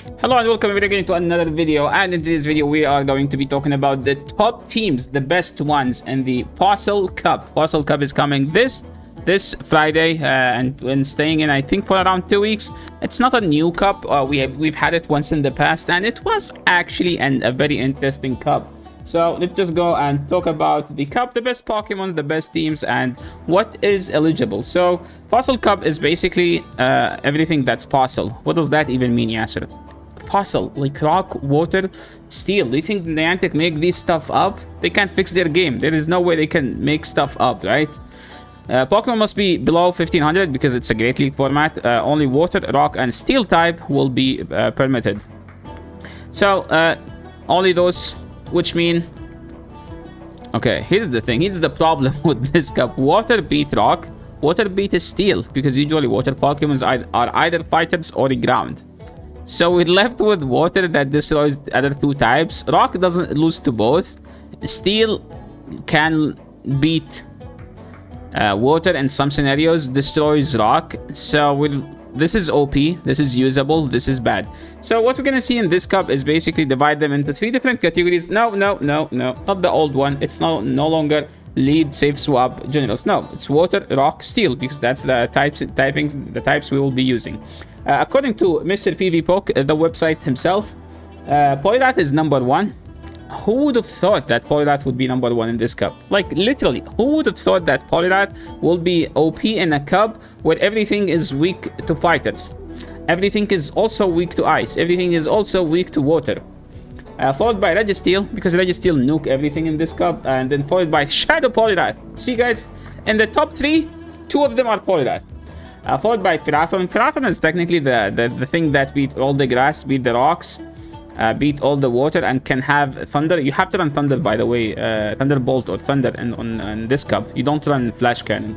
Hello and welcome again to another video, and in this video we are going to be talking about the top teams, the best ones in the Fossil Cup. Fossil Cup is coming this Friday and staying in, I think, for around 2 weeks. It's not a new cup. We've had it once in the past, and it was actually a very interesting cup. So let's just go and talk about the cup, the best Pokemon, the best teams, and what is eligible. So Fossil Cup is basically everything that's fossil. What does that even mean, Yasser? Fossil, like rock, water, steel. Do you think Niantic make this stuff up? They can't fix their game. There is no way they can make stuff up, right? Pokemon must be below 1500 because it's a Great League format. Only water, rock, and steel type will be permitted. So only those, which mean... Okay, here's the thing. Here's the problem with this cup. Water beat rock, water beat steel, because usually water Pokemons are either fighters or the ground. So we're left with water that destroys the other two types. Rock doesn't lose to both. Steel can beat water in some scenarios, destroys rock. So this is OP, this is usable, this is bad. So what we're gonna see in this cup is basically divide them into 3 different categories. No, not the old one. It's no longer lead, save, swap, generals. No, it's water, rock, steel, because that's the types we will be using. According to Mr. PvP, the website himself, Poliwrath is #1. Who would have thought that Poliwrath would be #1 in this cup? Like, literally, who would have thought that Poliwrath will be OP in a cup where everything is weak to fighters? Everything is also weak to ice. Everything is also weak to water. Followed by Registeel, because Registeel nuke everything in this cup. And then followed by Shadow Poliwrath. See, guys, in the top 3, 2 of them are Poliwrath. Followed by Ferrothorn. Ferrothorn is technically the thing that beat all the grass, beat the rocks, beat all the water, and can have thunder. You have to run thunder, by the way, Thunderbolt or thunder on this cup. You don't run flash cannon.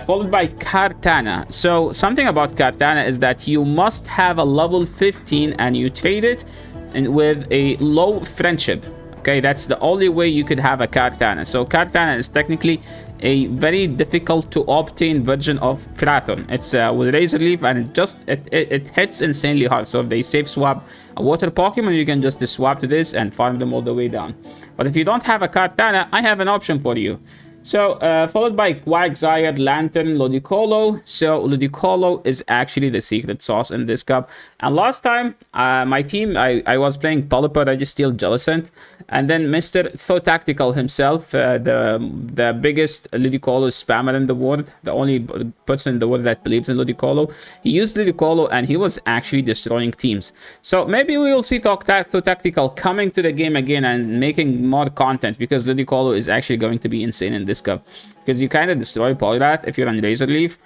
Followed by Kartana. So something about Kartana is that you must have a level 15 and you trade it with a low friendship. Okay, that's the only way you could have a Kartana. So Kartana is technically a very difficult to obtain version of Ferrothorn. It's with Razor Leaf, and it hits insanely hard. So if they save swap a water Pokemon, you can just swap to this and farm them all the way down. But if you don't have a Kartana, I have an option for you. So followed by Quagsire, Lantern, Ludicolo. So Ludicolo is actually the secret sauce in this cup. And last time, my team, I was playing Pelipper, Registeel, Jellicent, and then Mr. Tactical himself, the biggest Ludicolo spammer in the world, the only person in the world that believes in Ludicolo. He used Ludicolo and he was actually destroying teams. So maybe we will see Tactical coming to the game again and making more content, because Ludicolo is actually going to be insane in this cup, because you kind of destroy Poliwrath if you're on Razor Leaf.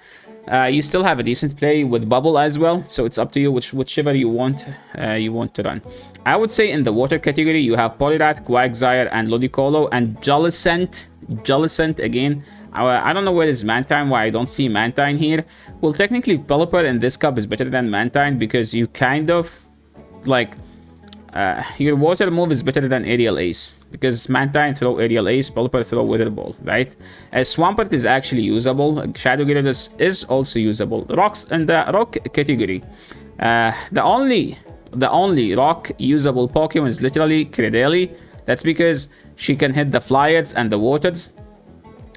You still have a decent play with Bubble as well, so it's up to you whichever you want to run. I would say in the water category you have Poliwrath, Quagsire, and Ludicolo, and Jellicent. Jellicent again. I don't know where is Mantine, why I don't see Mantine here. Well, technically Pelipper in this cup is better than Mantine, because you kind of like your water move is better than Aerial Ace, because Mantine throw Aerial Ace, Pelipper throw Wither Ball, right? Swampert is actually usable. Shadow Gyarados is also usable. Rocks in the rock category. The only rock usable Pokemon is literally Credeli. That's because she can hit the Flyers and the Waters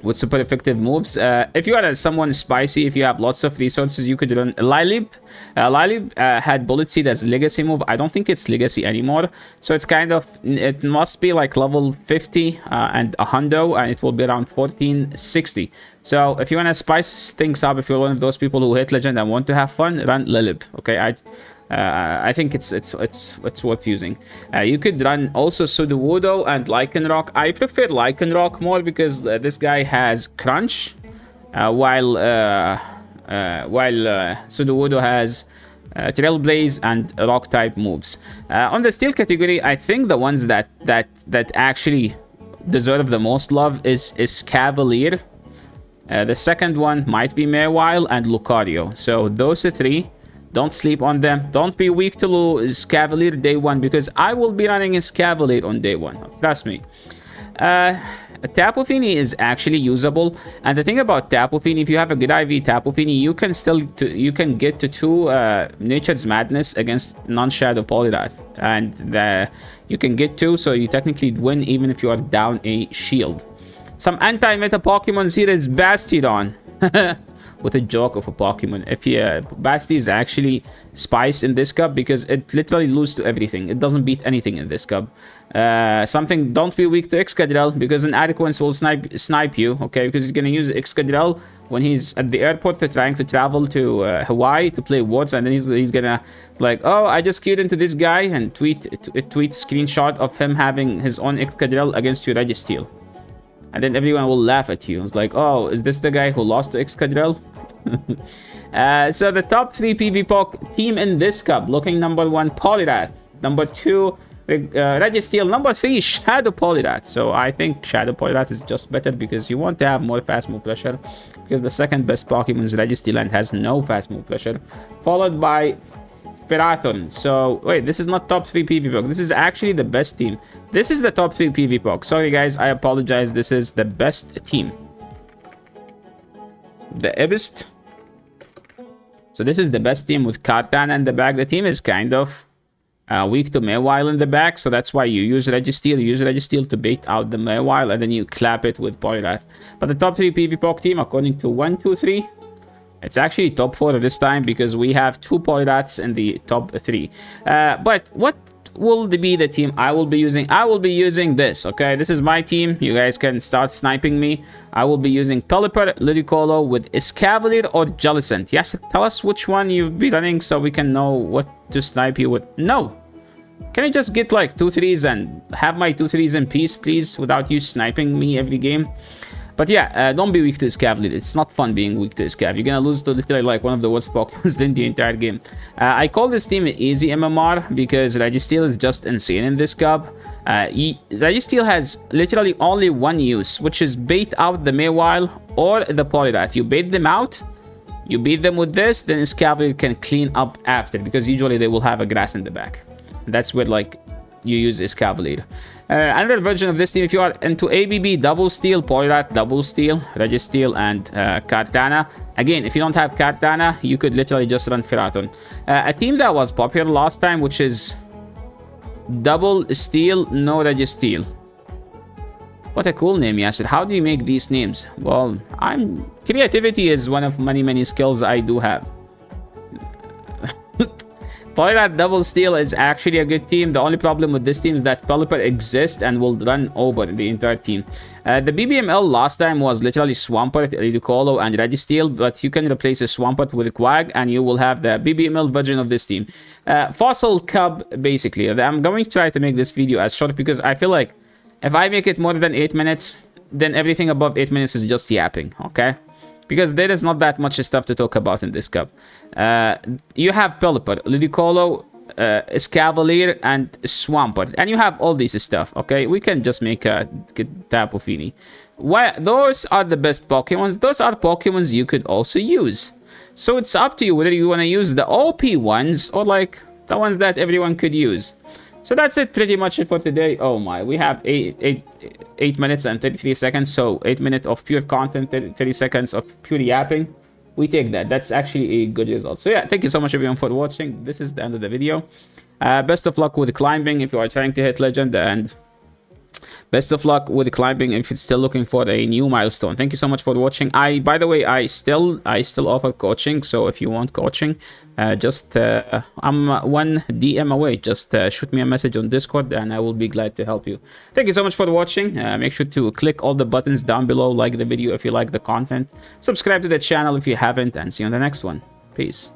with super effective moves. If you are someone spicy, if you have lots of resources, you could run Lileep. Lileep had Bullet Seed as legacy move. I don't think it's legacy anymore, so it's kind of, it must be like level 50 and a hundo, and it will be around 1460. So if you want to spice things up, if you're one of those people who hate legend and want to have fun, run Lileep. Okay, I think it's worth using. You could run also Sudowoodo and Lycanroc. I prefer Lycanroc more because this guy has Crunch, while Sudowoodo has Trailblaze and Rock type moves. On the Steel category, I think the ones that actually deserve the most love is Cavalier. The second one might be Mawile and Lucario. So those are 3. Don't sleep on them. Don't be weak to Cavalier day 1, because I will be running Cavalier on day 1. Trust me. Tapu Fini is actually usable, and the thing about Tapu Fini, if you have a good IV Tapu Fini, you can get to 2 Nature's Madness against non-Shadow Polyrath, and you can get 2, so you technically win even if you are down a shield. Some anti-meta Pokemons here is Bastiodon. What a joke of a Pokemon. If Basti is actually spice in this cup because it literally loses to everything. It doesn't beat anything in this cup. Don't be weak to Excadrill because an Adequance will snipe you, okay? Because he's gonna use Excadrill when he's at the airport trying to travel to Hawaii to play Worlds, and then he's gonna like, oh, I just queued into this guy and tweet screenshot of him having his own Excadrill against your Registeel. And then everyone will laugh at you. It's like, oh, is this the guy who lost to Excadrill? So the top 3 PvP team in this cup, looking number 1, Polyrath. Number 2, Registeel. Number 3, Shadow Polyrath. So I think Shadow Polyrath is just better because you want to have more fast move pressure. Because the second best Pokemon is Registeel and has no fast move pressure. Followed by Ferrothorn. So wait, this is not top 3 PvP. This is actually the best team. This is the top 3 PvP. Sorry guys, I apologize. This is the best team. The Ibist. So this is the best team with Kartana in the back. The team is kind of weak to Mawile in the back, so that's why you use Registeel. You use Registeel to bait out the Mawile, and then you clap it with Polyrath. But the top 3 PvP team, according to 1, 2, 3, it's actually top 4 this time because we have 2 Polyraths in the top 3. But what will be the team I will be using? I will be using this, okay? This is my team. You guys can start sniping me. I will be using Pelipper, Ludicolo with Escavalier or Jellicent. Yes, tell us which one you'll be running so we can know what to snipe you with. No! Can I just get like 2 3s and have my 2 3s in peace, please, without you sniping me every game? But yeah, don't be weak to Escavalier. It's not fun being weak to Escav. You're gonna lose to literally like one of the worst Pokemons in the entire game. I call this team easy MMR because Registeel is just insane in this cup. Registeel has literally only one use, which is bait out the Mawile or the Polyrath. You bait them out, you beat them with this, then Escavalier can clean up after because usually they will have a grass in the back. That's where like you use Escavalier. Another version of this team, if you are into ABB Double Steel, Polyrath Double Steel, Registeel, and Kartana. Again, if you don't have Kartana, you could literally just run Ferrothorn. A team that was popular last time, which is Double Steel, no Registeel. What a cool name, Yasser. How do you make these names? Well, creativity is one of many skills I do have. Polyrath Double Steel is actually a good team. The only problem with this team is that Pelipper exists and will run over the entire team. The BBML last time was literally Swampert, Ludicolo, and Registeel, but you can replace a Swampert with a Quag, and you will have the BBML version of this team. Fossil Cub, basically. I'm going to try to make this video as short because I feel like if I make it more than 8 minutes, then everything above 8 minutes is just yapping, okay? Because there is not that much stuff to talk about in this cup. You have Pelipper, Ludicolo, Escavalier, and Swampert. And you have all this stuff, okay? We can just make a Tapu Fini. Those are the best Pokemons. Those are Pokemons you could also use. So it's up to you whether you want to use the OP ones or like the ones that everyone could use. So that's it, pretty much it for today. Oh my, we have 8 minutes and 33 seconds. So 8 minutes of pure content, 30 seconds of pure yapping. We take that. That's actually a good result. So yeah, thank you so much everyone for watching. This is the end of the video. Best of luck with climbing if you are trying to hit legend, and best of luck with climbing if you're still looking for a new milestone. Thank you so much for watching. By the way, I still offer coaching, so if you want coaching, I'm one DM away. Just shoot me a message on Discord and I will be glad to help you. Thank you so much for watching. Make sure to click all the buttons down below, like the video if you like the content, subscribe to the channel if you haven't, and see you on the next one. Peace.